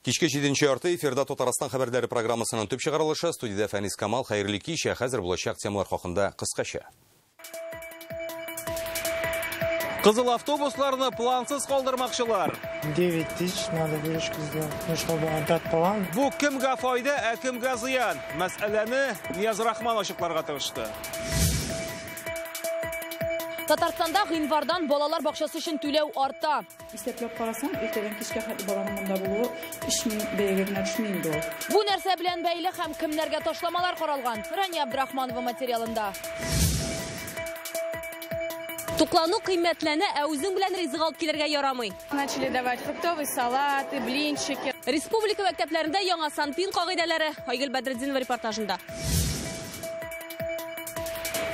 Кичке 7-нче эфирда Татарстан хәбәрләре программасының төп чыгарылышы студияда Фәнис Камал, хәерле кич, хәзер булачак темалар хакында кыскача. Кызыл автобусларны плансыз калдырмакчылар. 9000 надо выручку сделать, чтобы отдать план. Бу кемгә файда, ә кемгә зыян? Мәсьәләне Нияз Рахман ачыкларга тырышты. Татарстанда гыйнвардан балалар бакчасы өчен түләү арта. Исәпләп карасаң, иртәдән кичкә баланың монда булуы 3000 бәягә генә төшмәйди ул. Бу нәрсә белән бәйле һәм кемнәргә ташламалар каралган? Рания Абдрахманова материалында. Туклану кыйммәтләнә, ә үзең белән ризык алып килергә ярамый. Начали давать фруктовый салаты, блинчики. Республика мәктәпләрендә яңа санпин кагыйдәләре. Айгөл Бәдретдинова репортажында.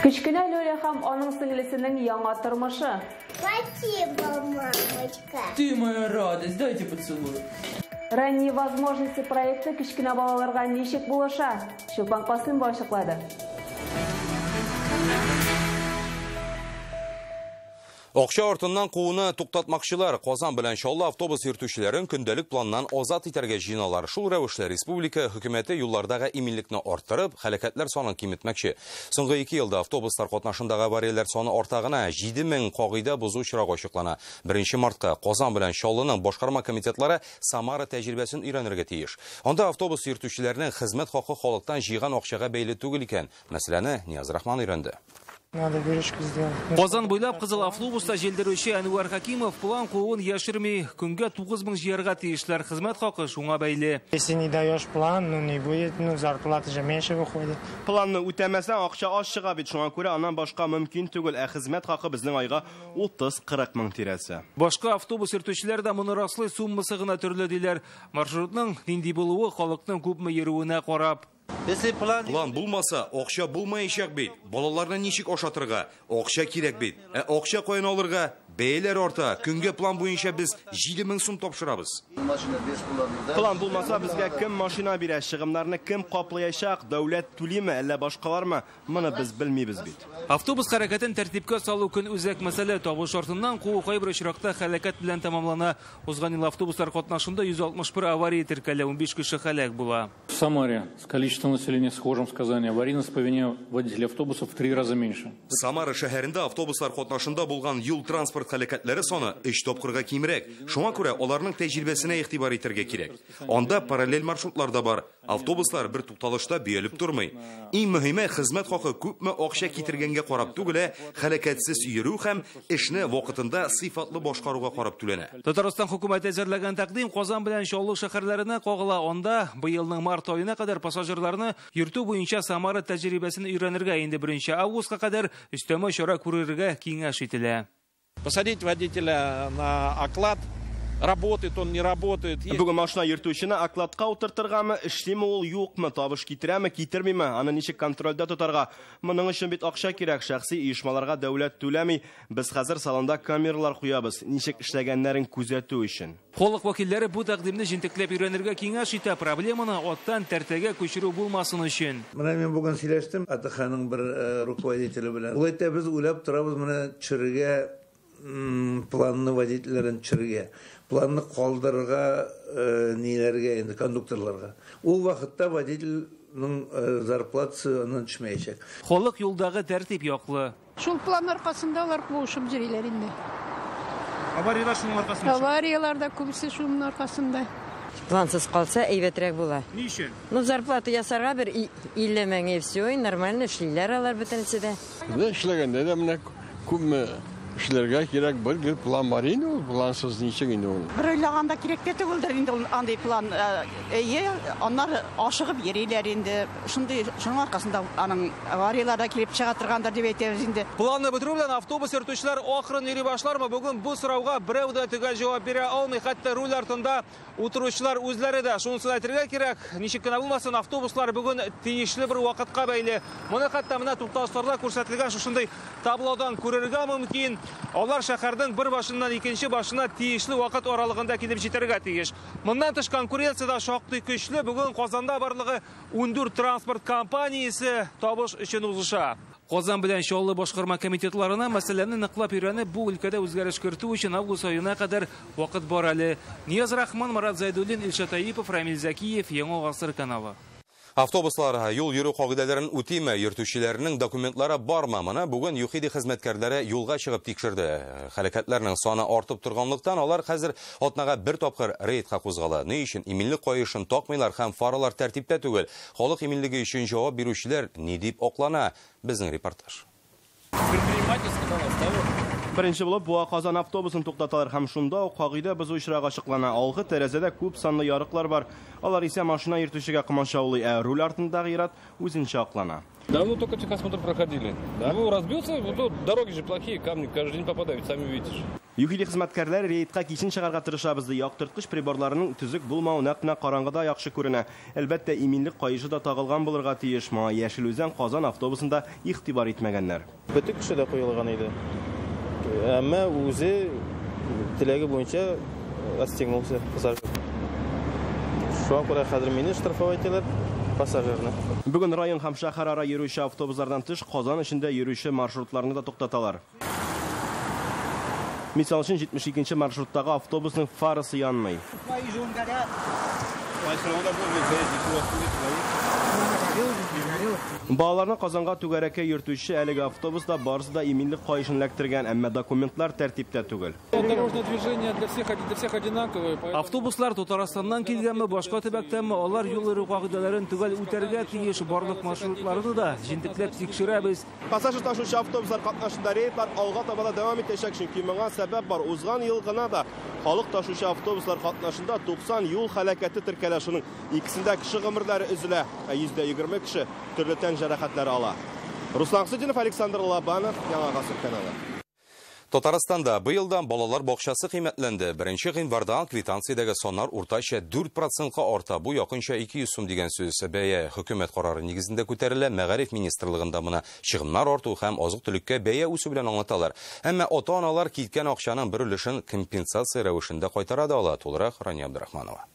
Кечкенә Лёля һәм аның сеңлесенең яңа тормышы. Спасибо, мамочка. Ты моя радость, дайте поцелуй. Ранние возможности проекты кечкенә балаларга ничек булыша? Чулпан Касым ачыклады. Акча артыннан кууны туктатмакчылар Казан белән Чаллы автобус йөртүчеләрен көндәлек планнан азат итәргә җыйналар. Шул рәвешле республика хөкүмәте юллардагы иминлекне арттырып, хәрәкәтләр санын киметмәкче. Соңгы 2 елда автобуслар катнашындагы аварияләр саны артагына 7000 кагыйда бузу очрагы ачыклана. 1 мартка Казан белән Чаллының башкарма комитетлары Самара тәҗрибәсен өйрәнергә тиеш. Анда автобус йөртүчеләрнең хезмәт хакы халыктан җыйган акчага бәйле түгел икән. Мәсьәләне Нияз Рахман өйрәнде. Надо выручку сделать. Казан буйлап кызыл автобуста җилдерүче Әнвәр Хакимов план куын яшерми, көнгә 9000 җыярга тиешләр, хезмәт хакы шуңа бәйле. Если не даешь план, не будет, зарплата же меньше выходит. Планны үтәмәсәң акча аз чыга бит, шуңа күрә аннан башка мөмкин түгел, ә хезмәт хакы безнең айга 30-40 мең тирәсе. Башка автобус йөртүчеләр дә моны раслый, суммасы гына төрле диләр. Маршрутның нинди булуы халыкның күпме йөрүенә карап. План булмаса, акча булмаячак бит. Балаларны ничек ашатырга? Акча кирәк бит. Акча каян алырга? Бәяләр арта. Көнгә план буенча без 7000 сум тапшырабыз. План булмаса, безгә кем машина бирә, чыгымнарны кем каплаячак, дәүләт түлиме, әллә башкалармы? Моны без белмибез бит. Автобус хәрәкәтен тәртипкә салу көн үзәк мәсьәлә. Табыш артыннан куу кайбер очракта хәрәкәт белән тәмамлана. Узган ел автобуслар катнашында 161 авария теркәлә, 15 кеше һәлак була. В Самаре с количеством населения схожим с Казани аварийность по вине водителей автобусов в 3 раза меньше. Самара шәһәрендә автобуслар катнашында булган юл транспорт хәрәкәтләре саны 3 тапкырга кимрәк. Шуңа күрә аларның тәҗрибәсенә игътибар итәргә кирәк. Анда параллель маршрутлар да бар. Автобуслар бер тукталышта биялеп тормый. Иң мөһиме хезмәт хакы күпме акча китергәнгә карап түгел, хәрәкәтсез йөрү һәм эшне вакытында сыйфатлы башкаруга карап түләнә. Татарстан хөкүмәте әзерләгән тәкъдим Казан белән Чаллы шәһәрләренә кагыла. Анда быелның март аена кадәр пассажирларны йөртү буенча Самара тәҗрибәсен өйрәнергә инде 1 августка кадәр өстәмә чара күрергә киңәш ителә. Посадить водителя на оклад, работает он, не работает. Бүген машина йөртүчене окладка утыртыргамы, эшлиме ул, юкмы, табыш китерәме, китермиме, аны ничек контрольдә тотарга? Моның өчен бит акча кирәк, шәхси оешмаларга дәүләт түләми. Без хәзер салонда камералар куябыз, ничек эшләгәннәрен күзәтү өчен. Халык вәкилләре бу тәкъдимне җентекләп өйрәнергә киңәш итә, проблеманы аттан тәртәгә күчерү булмасын өчен. Менә мин бүген сөйләштем АТХның бер руководителе белән. Ул әйтә, без уйлап торабыз менә төшерергә планны водительләрен төшерергә. Планны калдырырга ниләргә инде кондукторларга. Ул вакытта водительнең зарплатасы аннан төшмәячәк. Халык юлдагы тәртип яклы. Шул план аркасында алар куышып йөриләр инде. Авариялар шуның аркасында. Аварияларда күбесе шуның аркасында. Плансыз калса әйбәтрәк була. Ни өчен? Зарплата ясарга бер 50 мең и все, и нормально эшлиләр алар бөтенсе дә. Эшләгәндә дә менә күпме эшләргә кирәк бер план бар инде, ул плансыз ничек инде ул. Бер уйлаганда кирәк тә түгелдер инде ул андый план. Аннар ашыгып йөриләр инде. Шуның аркасында аның аварияларда килеп чыга торгандыр дип әйтәбез инде. Планны бетерү белән автобус йөртүчеләр ахрын йөри башлармы? Бүген бу сорауга берәү дә төгәл җавап бирә алмый, хәтта руль артында утыручылар үзләре дә шунысын әйтергә кирәк. Ничек кенә булмасын, автобуслар бүген тиешле бер вакытка бәйле. Моны хәтта менә тукталышларда күрсәтелгән шушындый таблодан күрергә мөмкин. Алар шәһәрдән бер башыннан икенче башына тиешле вакыт аралыгында килеп җитәргә тиеш. Моннан тыш конкуренцияда шактый көчле. Бүген Казанда барлыгы 14 транспорт компаниясе табыш өчен узыша. Казан белән Чаллы башкарма комитетларына мәсьәләне ныклап өйрәнеп, бу өлкәдә үзгәреш кертү өчен август аена кадәр вакыт бар әле. Нияз Рахман, Марат Зайдуллин, Илшат Таипов, Рамил Закиев, Яңа Гасыр каналы. Автобуслар юл йөрү кагыйдәләрен үтиме, йөртүчеләрнең документлары бармы? Моны бүген ЮХИДИ хезмәткәрләре юлга чыгып тикшерде. Хәрәкәтләрнең саны артып торганлыктан алар хәзер атнага бер тапкыр рейдка кузгала. Ни өчен иминлек каешын такмыйлар һәм фаралар тәртиптә түгел? Халык иминлеге өчен җавап бирүчеләр ни дип аклана? Безнең репортаж. Беренче булып буа Казан автобусын туктаталар һәм шунда ук кагыйдә бозу очрагы ачыклана. Алгы тәрәзәдә күп санлы ярыклар бар. Алар исә машина йөртүчегә комачаулый, ә руль артындагы ират үзенчә аклана. Давно только техосмотр проходили. Ну, разбился, вот дороги же плохие, камни каждый день попадают, сами видите. ЮХИДИ хезмәткәрләре рейдка кичен чыгарга тырышабыз ди. Яктырткыч приборларының түзек булмауы нәкъ караңгыда яхшы күренә. Әлбәттә, иминлек каешы да тагылган булырга тиеш. Моңа Яшел Үзән Казан автобусында игътибар итмәгәннәр. Бөтен кеше дә куелган иде. Әмма үзе теләге буенча отстегнулся пассажир. Шуңа күрә хәзер мине штрафовать пассажирны. Бүген район һәм шәһәр ара йөрүче автобуслардан тыш Казан эчендә йөрүче маршрутларны да туктаталар. Мисал өчен 72-нче маршруттагы автобусның фарасы янмый. Балаларны Казанга түгәрәккә йөртүче әлеге автобуста барысы да иминлек каешын эләктергән, әмма документлар тәртиптә түгел. Дорожное движение для всех одинаковое. Автобуслар Татарстаннан килгәнме, башка төбәктәнме, алар юл йөрү кагыйдәләрен түгел үтәргә тиеш барлык маршрутларны да җентекләп тикшерәбез. Пассажир ташучы автобуслар катнашында рейдлар алга таба да дәвам итәчәк, чөнки моңа сәбәп бар. Узган ел гына да халык ташучы автобуслар катнашында 90 юл һәлакәте теркәлә, шуның икесендә кеше гомерләре өзелә, 120 кеше төрле тән җәрәхәтләре ала. Руслан Хусудинов, Александр Лабанов, Яңа Гасыр каналы. Татарстанда быелдан балалар бакчасы кыйммәтләнде. 1 гыйнвардан квитанциядәге саннар уртача 4%-ка арта. Бу якынча 200 сум дигән сүз. Бәя хөкүмәт карары нигезендә күтәрелә. Мәгариф министрлыгында моны чыгымнар арту һәм азык-төлеккә бәя үсү белән аңлаталар. Әмма ата-аналар киткән акчаның бер өлешен компенсация рәвешендә кайтара да ала. Тулырак Рания Абдрахманова.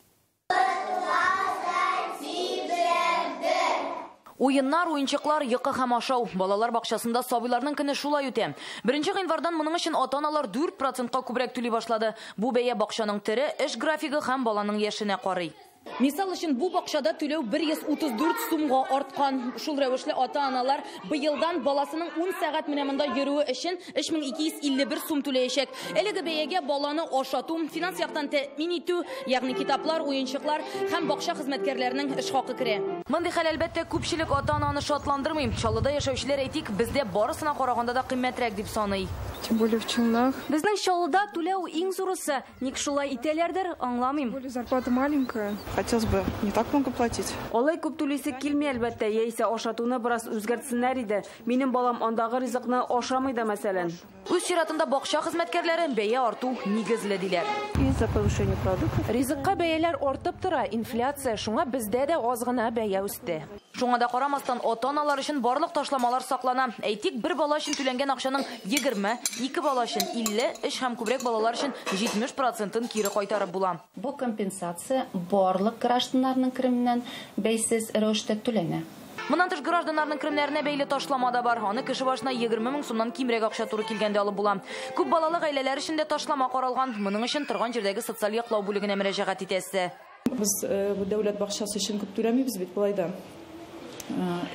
Уеннар, уенчыклар, йокы һәм ашау. Балалар бакчасында сабыйларның көне шулай үтә. 1 гыйнвардан моның өчен ата-аналар 4%-ка күбрәк түли башлады. Бу бәя бакчаның тере, эш графигы һәм баланың яшенә карый. Мисал өчен бу бакчада түләү 134 сумга арткан. Шул рәвешле ата-аналар быелдан баласының 10 сәгать менә монда йөрүе өчен 3251 сум түләячәк. Әлеге бәягә баланы ашату, финанс яктан тәэмин итү, ягъни китаплар, уенчыклар һәм бакча хезмәткәрләренең эш хакы керә. Мондый хәл әлбәттә күпчелек ата-ананы шатландырмый. Чаллыда яшәүчеләр әйтик, бездә барысына караганда да кыйммәтрәк дип саный. Тем более в Чаллыда. Безнең Чаллыда түләү иң зурысы. Ник шулай итәләрдер, аңламыйм. Зарплата маленькая. Хотелось бы не так много платить. Алай күп түлисе килми әлбәттә, яисә ашатуны бераз үзгәртсеннәр иде. Минем балам андагы ризыкны ашамый да мәсәлән. Үз чиратында бакча хезмәткәрләре бәя арту нигезле диләр. Из-за повышения продуктов. Ризыкка бәяләр артып тора, инфляция, шуңа бездә дә аз гына бәя үсте. Шуңа да карамастан ата-аналар өчен барлык ташламалар саклана. Әйтик, бер бала өчен түләнгән акчаның 20, 2 бала өчен 50, 3 һәм күбрәк балалар өчен 70%-ын кире кайтарып була. Бу компенсация барлык гражданнарның кеременнән бәйсез рәвештә түләнә. Моннан тыш гражданнарның керемнәренә бәйле ташлама да бар. Аны кеше башына 20 мең сумнан кимрәк акча туры килгәндә алып була. Күп балалы гаиләләр өчен дә ташлама каралган. Моның өчен торган җирдәге социаль яклау бүлегенә мөрәҗәгать итәсе. Без дәүләт бакчасы өчен күп түләмибез бит булайда.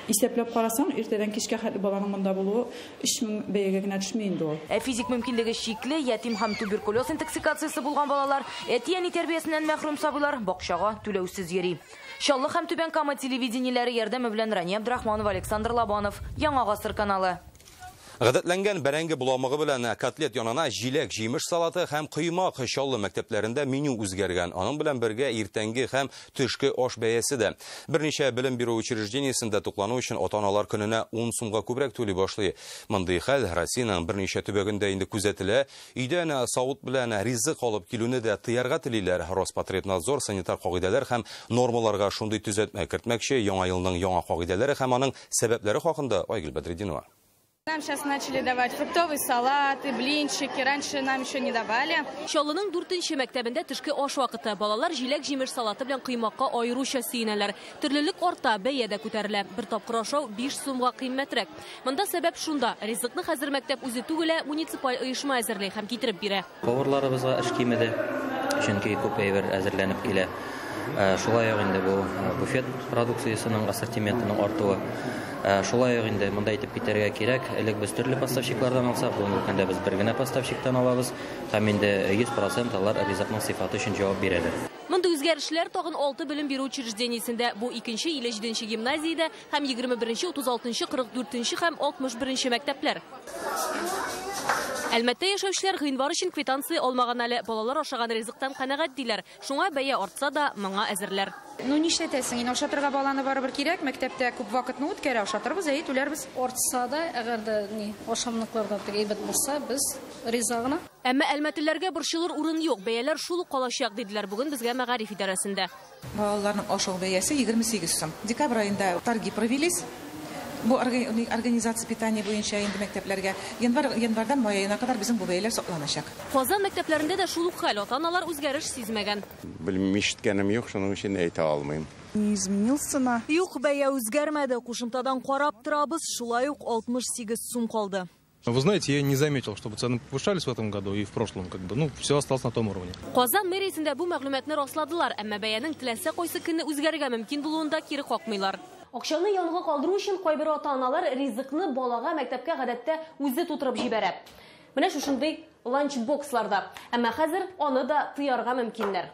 Исәпләп карасаң, иртәдән кичкә хәтле баланың монда булуы 3000 бәягә генә төшми инде ул. Физик мөмкинлеге чикле, ятим һәм туберкулез интоксикациясе булган балалар, әти-әни тәрбиясеннән мәхрүм сабыйлар бакчага түләүсез йөри. Чаллы һәм Түбән Кама телевидениеләре ярдәме белән Рания Абдрахманов, Александр Лабанов, Яңа Гасыр каналы. Гадәтләнгән бәрәңге буламыгы белән котлет янына җиләк, җимеш салаты һәм кыймак Чаллы мәктәпләрендә меню үзгәргән. Аның белән бергә иртәнге һәм төшке аш бәясе дә. Берничә белем бирү учреждениесендә туклану өчен ата-аналар көненә 10 сумга күбрәк түли башлый. Мондый хәл Россиянең берничә төбәгендә инде күзәтелә. Өйдән савыт белән ризык алып килүне дә тыярга телиләр. Роспотребнадзор санитар кагыйдәләр һәм нормаларга шундый төзәтмә кертмәкче. Яңа елның яңа кагыйдәләре һәм аның сәбәпләре хакында Айгөл Бәдретдинова. Нам сейчас начали давать фруктовый салат, блинчики. Раньше нам еще не давали. Чаллының 4-нче мәктәбендә төшке аш вакыты балалар җиләк-җимеш салаты белән кыймакка аеруча сөенәләр. Төрлелек арта, бәя дә күтәрелә. Бер тапкыр ашау 5 сумга кыйммәтрәк. Монда сәбәп шунда: ризыкны хәзер мәктәп үзе түгел, муниципаль оешма әзерләй һәм китереп бирә. Поварларыбызга эш кимеде, чөнки күп әйбер әзерләнеп килә. Шулай ук инде бу буфет продукциясының ассортиментының артуы. Шулай ук инде монда әйтеп китәргә кирәк, элек без төрле поставщиклардан алсак, бүгенге көндә без бер генә поставщиктан алабыз һәм инде 100% алар ризыкның сыйфаты өчен җавап бирәләр. Монда үзгәрешләр тагын 6 белем бирү учреждениесендә, бу 2-нче, 57-нче гимназиядә һәм 21-нче, 36-нчы, 44-нче һәм 61-нче мәктәпләр. Әлмәттә яшәүчеләр гыйнвар өчен квитанция алмаган әле, балалар ашаган ризыктан канәгать диләр. Шуңа бәя артса да, моңа әзерләр. Ну нишләтәсең, инде ашатырга баланы барыбер кирәк, мәктәптә күп вакытны үткәрә, ашатырбыз, түләрбез. Артса да, әгәр дә ашамлыкларда әйбәт булса, без риза гына. Әмма әлмәтлеләргә борчылыр урын юк, бәяләр шул ук калачак диделәр бүген безгә мәгариф идарәсендә. Балаларның ашау бәясе 28 сум. Декабрь айында торги провелись. Бу организация питания буенча инде мәктәпләргә январьдан май аена кадәр безнең бу бәяләр сакланачак. Казан мәктәпләрендә дә шул ук хәл, ата-аналар үзгәреш сизмәгән. Белмим, ишеткәнем юк, шуның өчен әйтә алмыйм. Не изменился на? Юк, бәя үзгәрмәде, кушымтадан карап торабыз, шулай ук 68 сум калды. Вы знаете, я не заметил, чтобы цены повышались в этом году и в прошлом, все осталось на том уровне. Казан мэриясендә бу мәгълүматны расладылар, әмма бәянең теләсә кайсы көнне үзгәрергә мөмкин булуында кире какмыйлар. Акчаны ялга калдыру өчен кайбер ата-аналар ризыкны балага мәктәпкә гадәттә үзе тутырып җибәрә. Менә шушындый ланчбоксларда. Әмма хәзер аны да тыярга мөмкиннәр.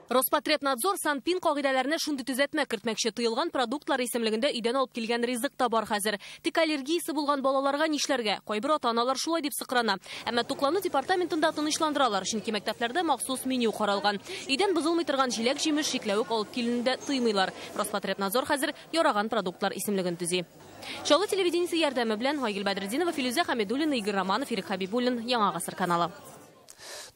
Роспотребнадзор Санпин кагыйдәләренә шундый төзәтмә кертмәкче, тыелган продуктлар исемлегендә өйдән алып килгән ризык та бар хәзер. Тик аллергиясе булган балаларга нишләргә? Кайбер ата-аналар шулай дип сыкрана. Әмма туклану департаментында тынычландыралар, чөнки мәктәпләрдә махсус меню каралган. Өйдән бозылмый торган җиләк-җимеш шикләвек алып килүне тыймыйлар. Роспотребнадзор хәзер яраган продуктлар исемлеген төзи. Чаллы телевидениесе ярдәме белән Айгөл Бәдретдинова, Филүзә Хәмидуллина, Игорь Романов, Ирек Хәбибуллин, Яңа гасыр каналы.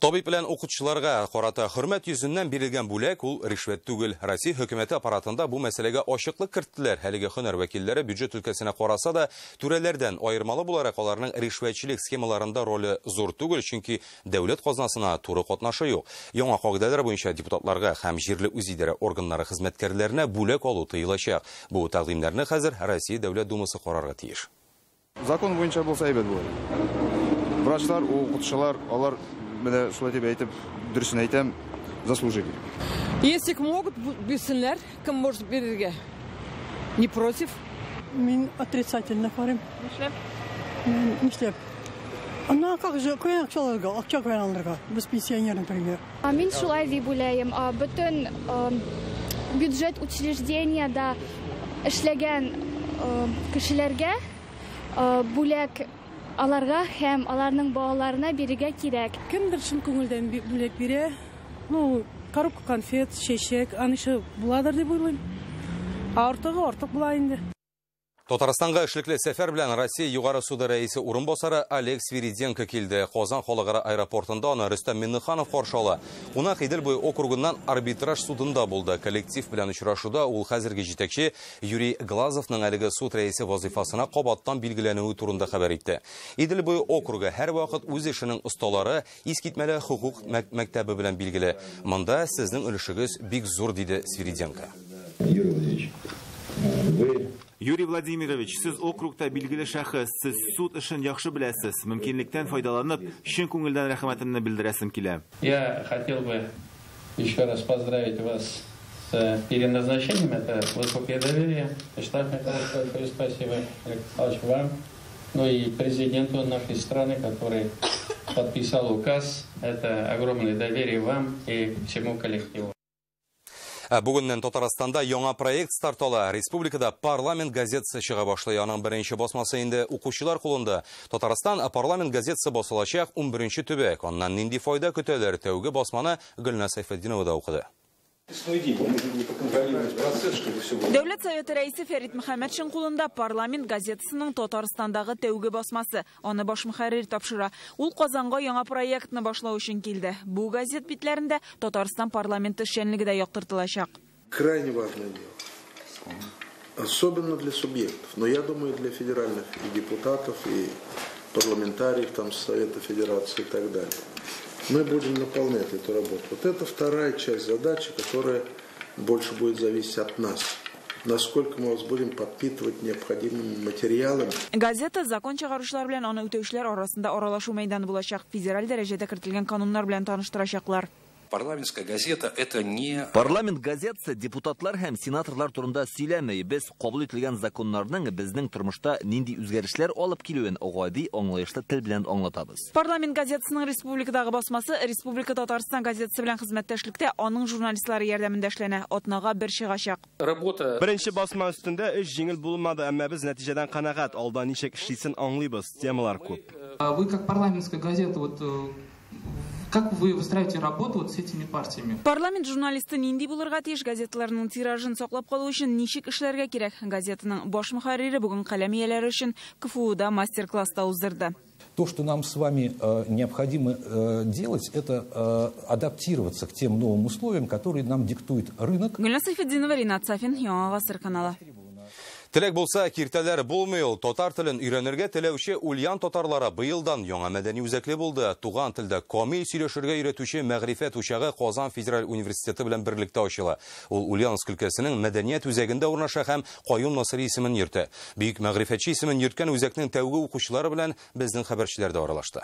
Табиб белән укытучыларга карата хөрмәт йөзеннән бирелгән бүләк ул ришвәт түгел. Россия хөкүмәте аппаратында бу мәсьәләгә ачыклык керттеләр. Әлеге һөнәр вәкилләре бюджет өлкәсенә караса да, түрәләрдән аермалы буларак аларның ришвәтчелек схемаларында роле зур түгел, чөнки дәүләт казнасына туры катнашы юк. Яңа кагыйдәләр буенча депутатларга һәм җирле үзидарә органнары хезмәткәрләренә бүләк алу тыелачак. Бу тәкъдимнәрне хәзер Россия Дәүләт Думасы карарга тиеш. Закон буенча булса әйбәт булыр. Врачлар, укытучылар, алар менә шулай дип әйтеп, дөресен әйтәм, заслужили. Если могут, бирсеннәр, кем может бирергә? Не против? Мин отрицательно карыйм. Нишләп? Нишләп? Ана как же кыйнак чаларга, акча кыйналарга, без пенсионер, например. Мин шулай дип уйлыйм. Бөтен бюджет учреждениядә эшләгән кешеләргә бүләк аларга һәм аларның балаларына бирергә кирәк. Кемдер шул күңелдән бүләк бирә. Ну, коробка конфет, чәчәк, анышы буладыр дип уйлыйм. Артык була инде. Татарстанга эшлекле сәфәр белән Россия югары суды рәисе урынбасары Олег Свириденко килде. Казан халыкара аэропортында аны Рөстәм Миннеханов каршы ала. Кунак Идел буе округыннан арбитраж судында булды. Коллектив белән очрашуда ул хәзерге җитәкче Юрий Глазовның әлеге суд рәисе вазифасына кабаттан билгеләнүе турында хәбәр итте. Идел буе округы һәр вакыт үз эшенең осталары, искитмәле хукук мәктәбе белән билгеле. Монда сезнең өлешегез бик зур, диде Свириденко. Юрий Владимирович, сез округта билгеле шәхес, сез суд эшен яхшы беләсез. Мөмкинлектән файдаланып, чын күңелдән рәхмәтемне белдерәсем килә. Я хотел бы еще раз поздравить вас с переназначением. Это высокое доверие. Штаб Михайлович, спасибо, Александр, вам. Ну и президенту нашей страны, который подписал указ. Это огромное доверие вам и всему коллективу. Бүгеннән Татарстанда яңа проект старт ала. Республикада парламент газетасы чыга башлый. Аның беренче басмасы инде укучылар кулында. Татарстан парламент газетасы басылачак 11-нче төбәк. Аннан нинди файда көтәләр? Тәүге басманы Гөлнә Сайфетдинова да укыды. Дәүләт Советы рәисе Фәрит Мөхәммәтшин кулында парламент газетасының Татарстандагы тәүге басмасы. Аны баш мөхәррир тапшыра. Ул Казанга яңа проектны башлау өчен килде. Бу газет битләрендә Татарстан парламенты эшчәнлеге дә яктыртылачак. Крайне важное дело. Особенно для субъектов, но я думаю, для федеральных и депутатов, и парламентариев, там, Совета Федерации и так далее. Мы будем наполнять эту работу. Вот это вторая часть задачи, которая больше будет зависеть от нас. Насколько мы вас будем подпитывать необходимыми материалами. Газета закон чыгаручылар белән аны үтәүчеләр арасында аралашу мәйданы булачак. Федераль дәрәҗәдә кертелгән кануннар белән таныштырачаклар. Парламентская газета — это не... Парламент газетасы депутатлар һәм сенаторлар турында сөйләмәй. Без кабул ителгән законнарның безнең тормышта нинди үзгәрешләр алып килүен гади, аңлаешлы тел белән аңлатабыз. Парламент газетасының республикадагы басмасы Республика Татарстан газетасы белән хезмәттәшлектә аның журналистлары ярдәмендә эшләнә. Атнага бер чыгачак. Работа... Беренче басма өстендә эш җиңел булмады, әмма без нәтиҗәдән канәгать. Алда ничек эшлисен аңлыйбыз. Темалар күп. Вы как парламентская газета, как вы выстраиваете работу с этими партиями? Парламент журналисты нинди булырга тиеш, газеталарның тиражын саклап калу өчен ничек эшләргә кирәк? Газетаның баш мөхәррире бүген каләм ияләре өчен КФУда мастер-класста уздырды. То, что нам с вами необходимо делать, это адаптироваться к тем новым условиям, которые нам диктует рынок. Гөлназ Сайфетдинова, Ринат Сафин, Яңа Гасыр каналы. Теләк булса, киртәләр булмый ул. Татар телен өйрәнергә теләүче ульян татарлары быелдан яңа мәдәни үзәкле булды. Туган телдә камил сөйләшергә өйрәтүче Мәгърифәт учагы Казан Федераль университеты белән берлектә ачыла. Ул Ульяновск өлкәсенең мәдәният үзәгендә урнаша һәм Каюм Насыйри исемен йөртә. Бөек мәгърифәтче исемен йөрткән үзәкнең тәүге укучылары белән безнең хәбәрчеләр дә аралашты.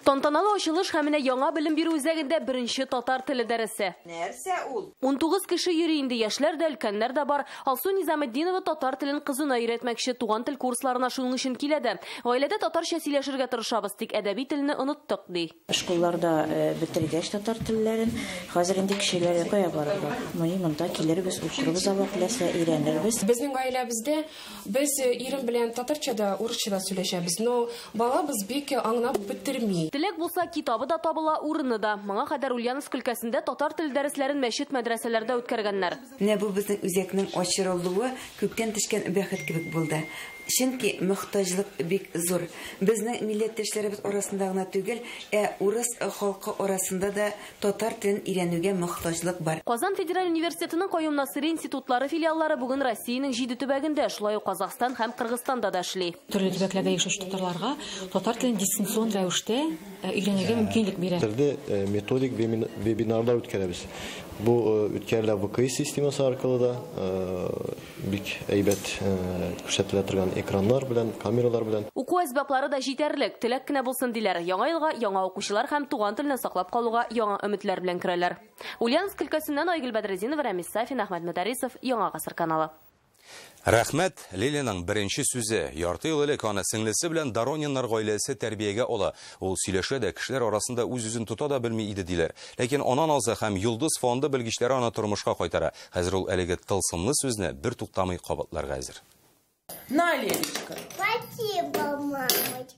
Тантаналы ачылыш һәм менә яңа белем бирү үзәгендә беренче татар теле дәресе. Нәрсә ул? 19 кеше йөри инде, яшьләр дә, өлкәннәр дә бар. Алсу Низаметдинова татар телен кызына өйрәтмәкче, туган тел курсларына шуның өчен килә. Гаиләдә татарча сөйләшергә тырышабыз, тик әдәби телне оныттык, ди. Школларда бетергәч татар телләрен, хәзер инде кешеләр кая барырга. Монда килербез, укырбыз, вакытласа өйрәнербез. Безнең гаиләбездә без ирем белән татарчада, урысчада сөйләшәбез, но балабыз бик аңлап бетерми. Теләк булса, китабы да табыла, урыны да. Моңа кадәр Ульяновск өлкәсендә татар тел дәресләрен мәчет мәдрәсәләрдә үткәргәннәр. Менә бу безнең үзәкнең ачырылуы күптән төшкән бәхет кебек булды. Чөнки мөхтаҗлык бик зур. Безнең милләттәшләребез арасында гына түгел, урыс халкы арасында да татар телен өйрәнүгә мөхтаҗлык бар. Казан Федераль университетының Каюм Насыйри институтлары филиаллары бүген Россиянең 7 төбәгендә, шулай ук Казахстан һәм Кыргызстанда да эшли. Төрле төбәкләрдә яшәүче татарларга татар телен дистанцион рәвештә өйрәнергә мөмкинлек бирә. Методик вебинарлар үткәрәбез. Бу үткәрелә ВКИ системасы аркылы да бик әйбәт күрсәтелә торган экраннар белән, камералар белән. Уку әсбаплары да җитәрлек, теләк кенә булсын диләр. Яңа елга яңа укучылар һәм туган телне саклап калуга яңа өметләр белән керәләр. Ульяновск өлкәсеннән Айгөл Бәдретдинова, Рамис Сафин, Әхмәт Мөдәрисов, Яңа Гасыр каналы. Рәхмәт Лилиянең беренче сүзе. Ярты ел элек аны сеңлесе белән Дорониннар гаиләсе тәрбиягә ала. Ул сөйләшә дә, кешеләр арасында үз-үзен тота да белми иде диләр. Ләкин анан алса һәм Йолдыз фонды белгечләре аны тормышка кайтара. Хәзер ул әлеге тылсымлы сүзне бер туктамый кабатларга әзер. На, Ленечка. Спасибо, мамочка.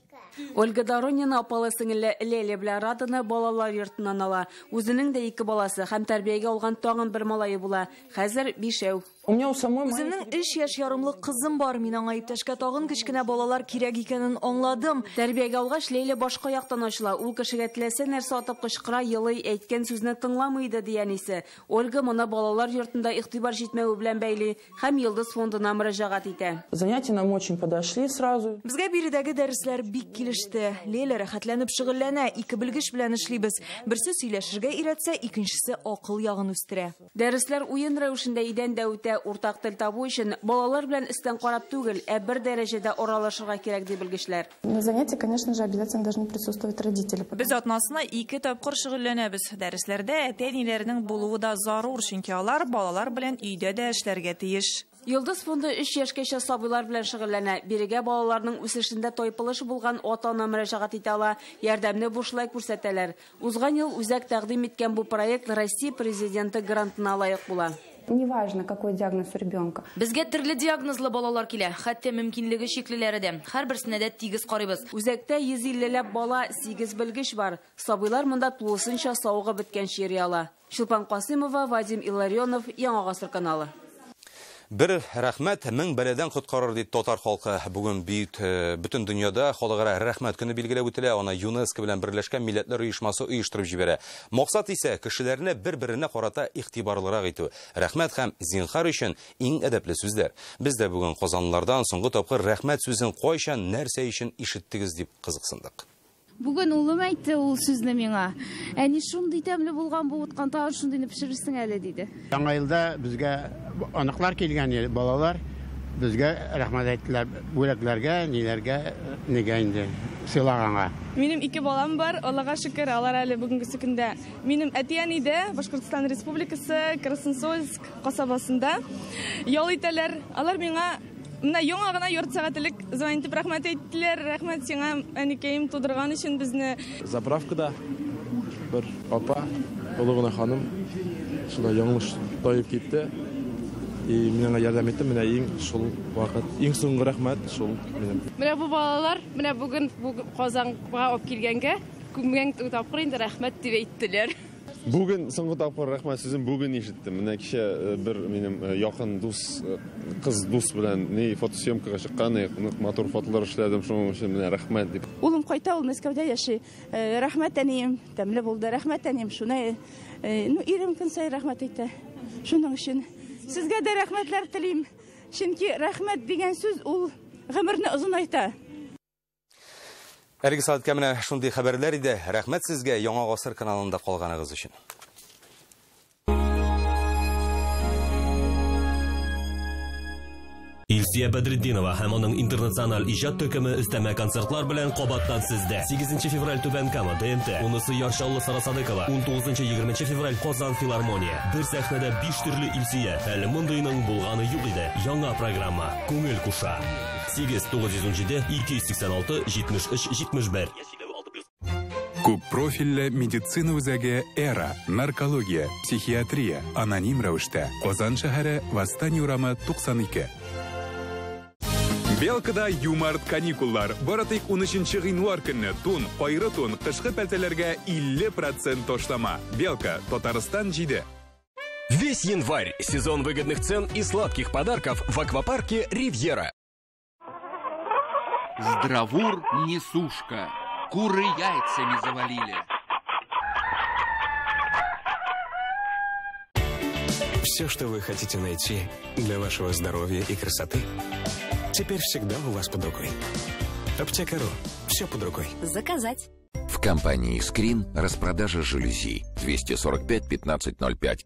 Ольга Доронина апалы сеңеле Леля белән Раданы балалар йортыннан ала. Үзенең дә 2 баласы һәм тәрбиягә алган тагын бер малае була. Хәзер 5. Үземнең 3 яшь ярымлы кызым бар. Мин аңа иптәшкә тагын кечкенә балалар кирәк икәнен аңладым. Тәрбиягә алгач, Леля башка яктан ачыла. Ул кешегә теләсә нәрсә атып кычкыра, елый, әйткән сүзне тыңламый иде диянисе. Ольга моны балалар йортында игътибар җитмәү белән бәйли һәм Йолдыз фондына мөрәҗәгать итә. Занятия нам очень подошли сразу. Безгә биредәге дәресләр бик килеште. Леля рәхәтләнеп шөгыльләнә, 2 белгеч белән эшлибез. Берсе сөйләшергә өйрәтсә, икенчесе акыл ягын үстерә. Дәресләр уен рәвешендә идәндә үтә, уртак тел табу өчен балалар белән истән карап түгел, бер дәрәҗәдә аралашырга кирәк ди белгечләр. На занятии, конечно же, обязательно должны присутствовать родители. Без атнасына 2 тапкыр шөгыльләнәбез. Дәресләрдә әти-әниләрнең булуы да зарур, чөнки алар балалар белән өйдә дә эшләргә тиеш. Йолдыз фонды 3 яшькәчә сабыйлар белән шөгыльләнә. Бирегә балаларның үсешендә тайпылыш булган ата-ана мөрәҗәгать итә ала, ярдәмне бушлай күрсәтәләр. Узган ел үзәк тәкъдим иткән бу проект Россия президенты грантына лаек була. Неважно, какой диагноз у ребенка. Безгә төрле диагнозлы балалар килә, хәтта мөмкинлеге шиклеләре дә. Һәрберсенә дә тигез карыйбыз. Үзәктә 150ләп бала, 8 белгеч бар. Сабыйлар монда тулысынча сауыгы беткән чири ала. Шулпан Касымова, Вадим Илларионов, Яңа Гасыр каналы. Bir рәхмәт мең бәләдән коткарыр ди татар халкы. Бүген бөтен дөньяда халыкара рәхмәт көне билгеләп үтелә. Аны ЮНЕСКО белән Берләшкән Милләтләр Оешмасы оештырып җибәрә. Максат исә кешеләрне бер-беренә карата игътибарлырак итү. Рәхмәт һәм зинһар өчен иң әдәпле сүзләр. Без дә бүген Казанлылардан соңгы тапкыр рәхмәт сүзен кайчан, нәрсә өчен ишеттегез дип кызыксындык. Бүген улым әйтте ул сүзне миңа. Әни шундый тәмле булган бу уткан тагын шундыйны пешерерсең әле диде. Яңа елда безгә аныклар килгән балалар безгә рәхмәт әйттеләр. Бүләкләргә, ниләргә, нигә инде сыйлаганга. Минем 2 балам бар, Аллага шөкер, алар әле бүгенге көндә. Минем әтиән иде Башкортстан Республикасы Красносольск касабасында ял итәләр. Алар миңа менә яңа гына йорт сәгателек звонитып рәхмәт әйттеләр. Рәхмәт сиңа, әникәем тудырган өчен безне. Заправкада бер апа, олыгына ханым, шуна яңлыш таеп китте. И миңа ярдәм итте. Менә иң шул вакыт, иң соңгы рәхмәт шул минем. Менә бу балалар, менә бүген Казанга алып килгәнгә, күмгән тапкыр инде рәхмәт дип әйттеләр. Бүген соңгы тапкыр рәхмәт сүзен бүген ишеттем. Менә кичә бер минем якын дус, кыз дус белән фотосъемкага чыккан, матур фотолар эшләдем, шуның өчен менә рәхмәт дип. Улым кайта, ул Мәскәүдә яши. Рәхмәт әнием, тәмле булды. Рәхмәт әнием, шуны ирем көн сай рәхмәт әйтә. Шуның өчен сезгә дә рәхмәтләр телим. Чөнки рәхмәт дигән сүз ул гомерне озынайта. Әлеге сәгатькә менә шундый хәбәрләр иде. Рәхмәт сезгә Яңа гасыр каналында калганыгыз өчен. Илсия Бәдретдинова һәм аның интернациональ иҗат төркеме өстәмә концертлар белән кабаттан сездә. 8 февраль Түбән Кама ДНТ, 10 Яршаллы Сарасадыкова, 19-20 февраль Казан филармония. Бер сәхнәдә 5 төрле Илсия, әле мондыйның булганы юк иде. Яңа программа Күңел куша. 8-917-286-73-71. Күп профильле медицина үзәге «Эра», наркология, психиатрия, аноним рәвештә. Казан шәһәре, Восстание урамы 92. Белкада юморт каникуллар. Баратык 13 гыйнвар көнне тун, кайры тун, кышкы пәлтәләргә 50% ташлама. Белка, Татарстан 7. Весь январь – сезон выгодных цен и сладких подарков в аквапарке «Ривьера». Здравур несушка. Куры яйцами завалили. Все, что вы хотите найти для вашего здоровья и красоты, теперь всегда у вас под рукой. Аптека.ру. Все под рукой. Заказать. В компании «Скрин» распродажа жалюзи. 245 1505.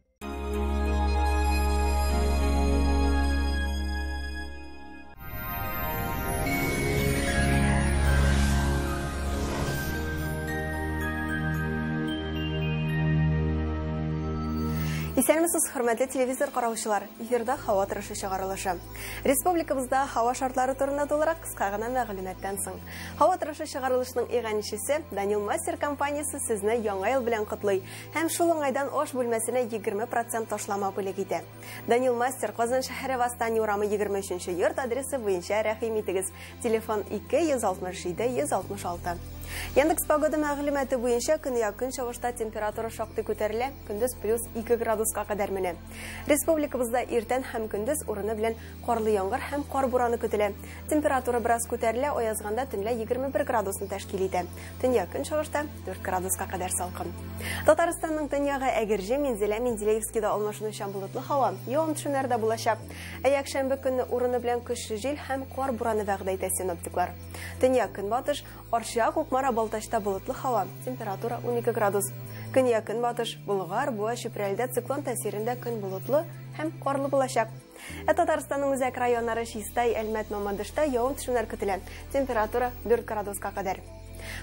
Исәнмесез, хөрмәтле телевизор караучылар, эфирда һава торышы чыгарылышы. Республикабызда һава шартлары турында тулырак кыска гына мәгълүматтан соң. Һава торышы чыгарылышының иганчысы Данил Мастер компаниясе сезне яңа ел белән котлый һәм шул уңайдан аш бүлмәсенә 20% ташлама бүләк итә. Данил Мастер Казан шәһәре Восстание урамы 23-нче йорт адресы буенча рәхим итегез. Телефон 267-166. Яндекс погода мәгълүматы буенча көн якын чыгышта температура шактый күтәрелә, көндез +2 градуска кадәр менә. Республикабызда иртән һәм көндез урыны белән карлы яңгыр һәм кар бураны көтелә. Температура бераз күтәрелә, аязганда төнлә 21 градусны тәшкил итә. Төн якын чыгышта 4 градуска кадәр салкын. Татарстанның төньягы Әгерҗе, Мензелә, Мензелеевскида алмашынучан булытлы һава, явым-төшемнәрдә булачак. Якшәмбе көнне урыны белән көчле җил һәм кар бураны вәгъдә итә синоптиклар. Төньяк көнбатыш, Арча, Кукмара, Балтачта булытлы һава, температура 12 градус. Көньяк көнбатыш, Болгар, Буа, Чүпрәлдә циклон тәэсирендә көн булытлы һәм карлы булачак. Татарстанның үзәк районнары Чистай, Әлмәт, Мамадышта явым-төшемнәр көтелә. Температура 4 градуска кадәр.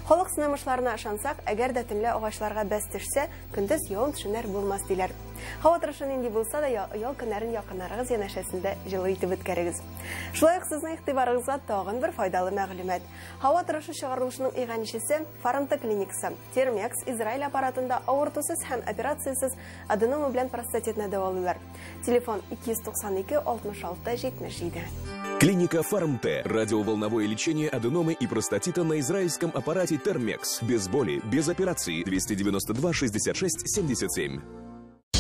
Халык сынамышларына ышансак, әгәр дә төнлә агачларга бәс төшсә, көндез явым-төшемнәр булмас диләр. Һава торышы нинди булса да, ял көннәрен якыннарыгыз янәшәсендә җылы итеп үткәрегез. Шулай ук сезнең игътибарыгызга тагын бер файдалы мәгълүмат. Һава торышы чыгарылышының иганчысы Фаранта клиникасы. Термекс Израиль аппаратында авыртусыз һәм операциясыз аденома белән простатитны дәвалыйлар. Телефон 292-66-77. Клиника Фармте. Радиоволновое лечение аденомы и простатита на израильском аппарате Термекс. Без боли, без операции. 292-66-77.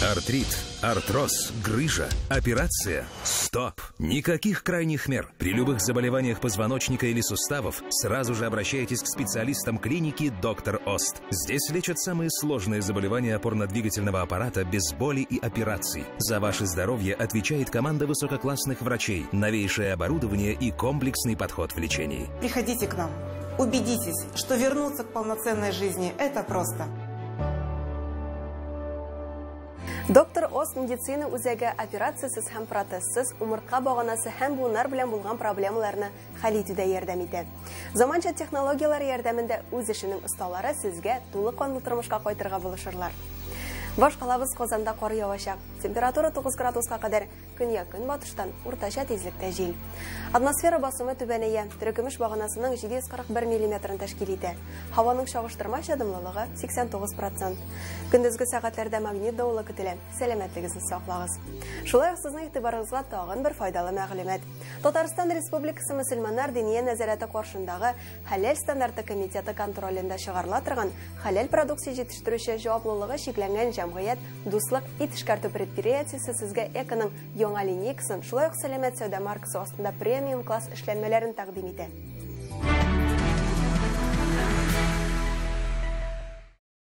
Артрит, артроз, грыжа, операция. Стоп! Никаких крайних мер. При любых заболеваниях позвоночника или суставов сразу же обращайтесь к специалистам клиники «Доктор Ост». Здесь лечат самые сложные заболевания опорно-двигательного аппарата без боли и операций. За ваше здоровье отвечает команда высококлассных врачей, новейшее оборудование и комплексный подход в лечении. Приходите к нам. Убедитесь, что вернуться к полноценной жизни – это просто. Доктор Ост медицина үзәге операциясыз һәм протезсыз умыртка баганасы һәм буыннар белән булган проблемаларны хәл итүдә ярдәм итә. Заманча технологиялар ярдәмендә үз эшенең осталары сезгә тулы канлы тормышка кайтырга булышырлар. Башкалабыз Казанда кар явачак. Температура 9 градуска кадәр, көньяк-көнбатыштан уртача тизлектә җил. Атмосфера басымы түбәнәя, төркемеш баганасының 741 мм тәшкил итә. Һаваның чагыштырмача дымлылыгы 89%. Көндезге сәгатьләрдә магнит давылы көтелә. Сәламәтлегегезне саклагыз. Шулай ук сезнең игътибарыгызга тагын бер файдалы мәгълүмат. Татарстан Республикасы мөселманнар диния нәзарәте каршындагы хәләл стандарты комитеты контролендә чыгарыла торган хәләл продукция җитештерүче җаваплылыгы шикләнгән җәмгыять Дуслык ит эшкәртү предприятиесе сезгә эконың яңа линейкасын, шулай ук сәламәт сәүдә маркасы астында премиум класс эшләнмәләрен тәкъдим итә.